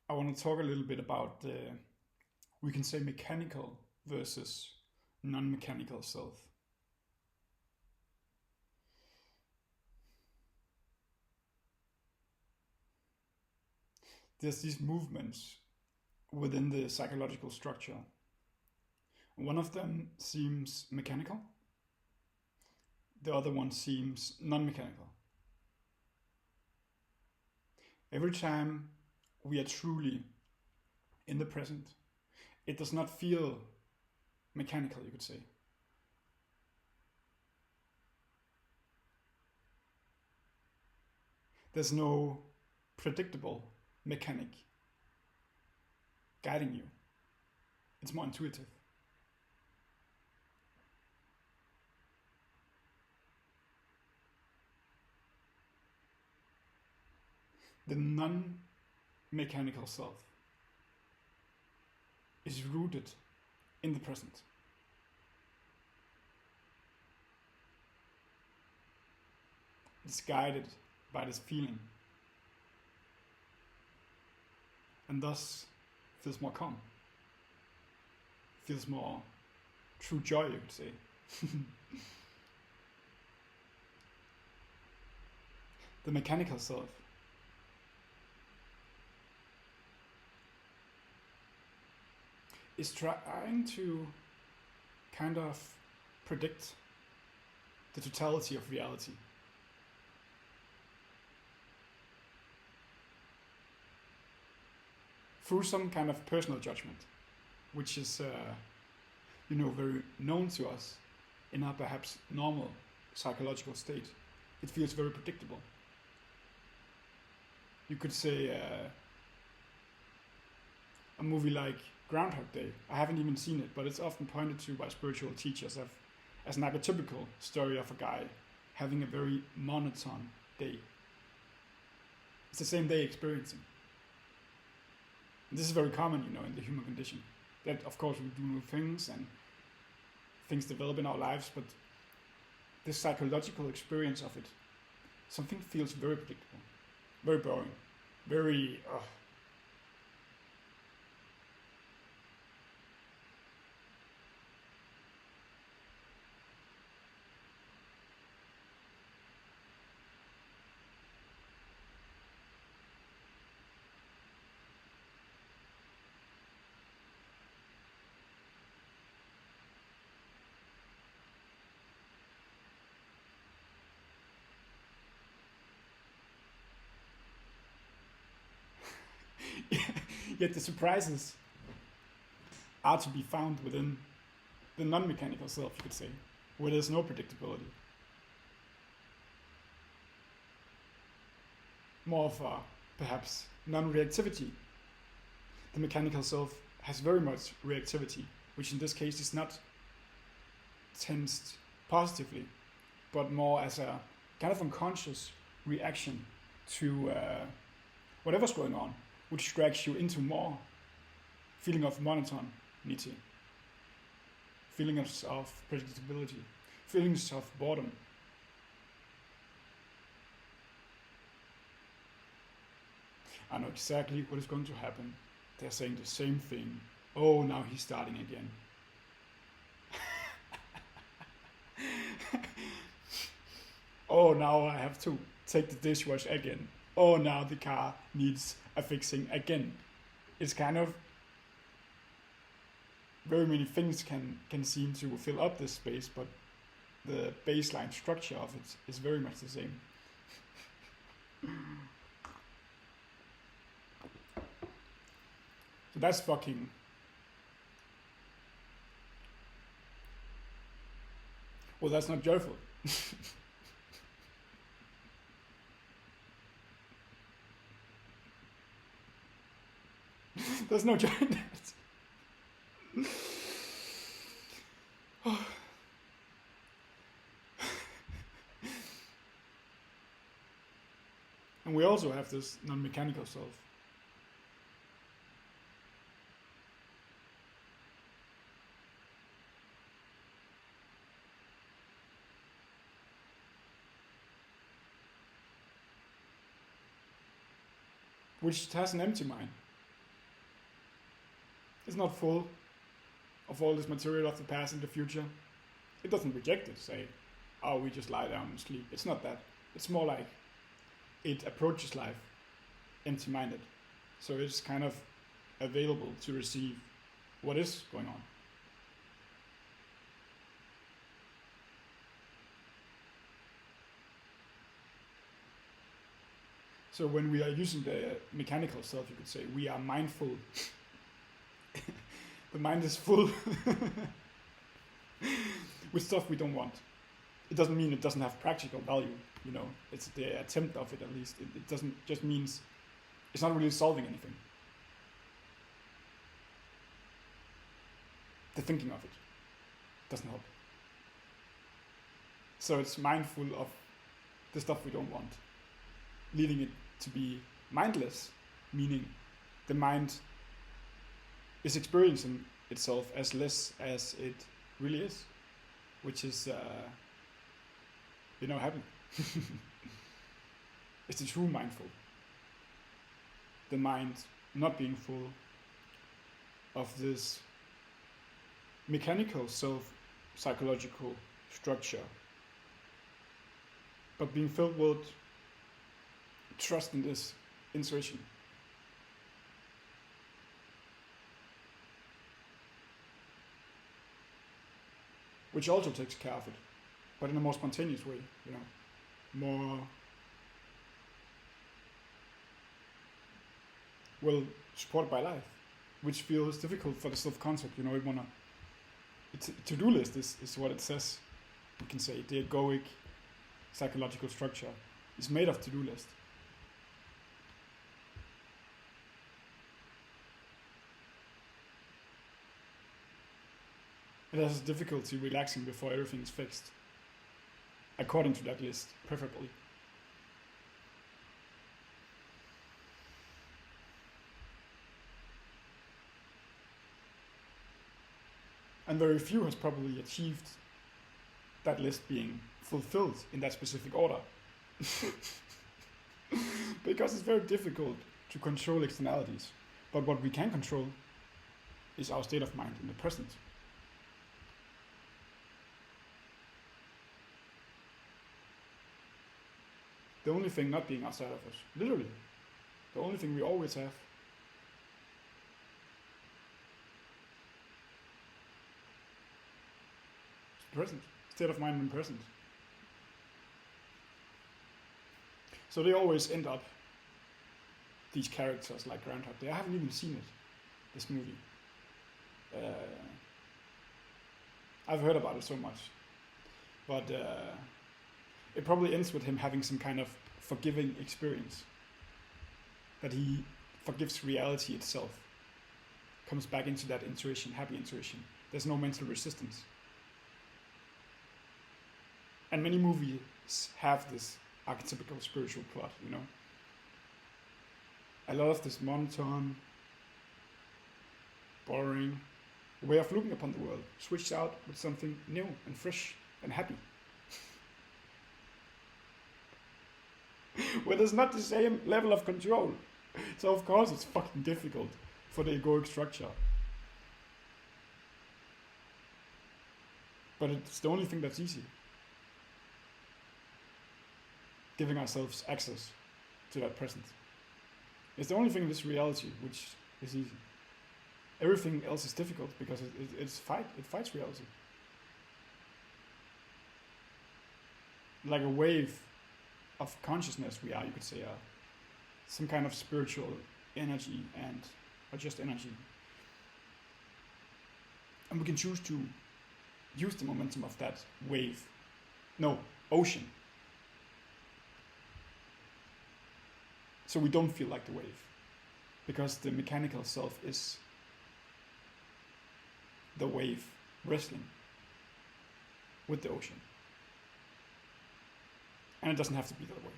I want to talk a little bit about we can say mechanical versus non-mechanical self. There's these movements within the psychological structure. One of them seems mechanical, the other one seems non-mechanical. Every time we are truly in the present, it does not feel mechanical, you could say. There's no predictable mechanic guiding you. It's more intuitive. The non mechanical self is rooted in the present. It's guided by this feeling and thus feels more calm, feels more true joy, you could say. The mechanical self is trying to kind of predict the totality of reality. Through some kind of personal judgment, which is, very known to us in our perhaps normal psychological state. It feels very predictable. You could say a movie like Groundhog Day. I haven't even seen it, but it's often pointed to by spiritual teachers as an archetypical story of a guy having a very monotone day. It's the same day experiencing. And this is very common, in the human condition. That, of course, we do new things and things develop in our lives, but this psychological experience of it, something feels very predictable, very boring, very. Yet the surprises are to be found within the non-mechanical self, you could say, where there's no predictability. More of a, perhaps, non-reactivity. The mechanical self has very much reactivity, which in this case is not tensed positively, but more as a kind of unconscious reaction to whatever's going on, which drags you into more feeling of monotonity, feelings of predictability, feelings of boredom. I know exactly what is going to happen. They're saying the same thing. Oh, now he's starting again. Oh, now I have to take the dishwasher again. Oh, now the car needs a fixing again. It's kind of very many things can seem to fill up this space, but the baseline structure of it is very much the same. So that's fucking. Well, that's not joyful. There's no joy in that. And we also have this non-mechanical self. Which has an empty mind. It's not full of all this material of the past and the future. It doesn't reject it, say, oh, we just lie down and sleep. It's not that. It's more like it approaches life empty-minded. So it's kind of available to receive what is going on. So when we are using the mechanical self, you could say, we are mindful. The mind is full with stuff we don't want. It doesn't mean it doesn't have practical value, you know. It's the attempt of it, at least. It doesn't just means it's not really solving anything. The thinking of it doesn't help. So it's mindful of the stuff we don't want, leading it to be mindless, meaning the mind is experiencing itself as less as it really is, which is, happy. It's the true mindful. The mind not being full of this mechanical self-psychological structure, but being filled with trust in this intuition. Which also takes care of it, but in a more spontaneous way, more well supported by life, which feels difficult for the self-concept. It's a to-do list is what it says. We can say the egoic psychological structure is made of to-do list. It has difficulty relaxing before everything is fixed, according to that list, preferably. And very few has probably achieved that list being fulfilled in that specific order. Because it's very difficult to control externalities. But what we can control is our state of mind in the present. The only thing not being outside of us, literally, the only thing we always have, is present, state of mind in present. So they always end up, these characters like Groundhog Day. I haven't even seen it, this movie. I've heard about it so much, but it probably ends with him having some kind of forgiving experience. That he forgives reality itself. Comes back into that intuition, happy intuition. There's no mental resistance. And many movies have this archetypical spiritual plot, A lot of this monotone, boring way of looking upon the world, switched out with something new and fresh and happy. Where there's not the same level of control. So of course it's fucking difficult for the egoic structure. But it's the only thing that's easy. Giving ourselves access to that present. It's the only thing in this reality which is easy. Everything else is difficult because it fights reality. Like a wave of consciousness we are, you could say, some kind of spiritual energy or just energy. And we can choose to use the momentum of that wave. No, ocean. So we don't feel like the wave. Because the mechanical self is the wave wrestling with the ocean. And it doesn't have to be that way.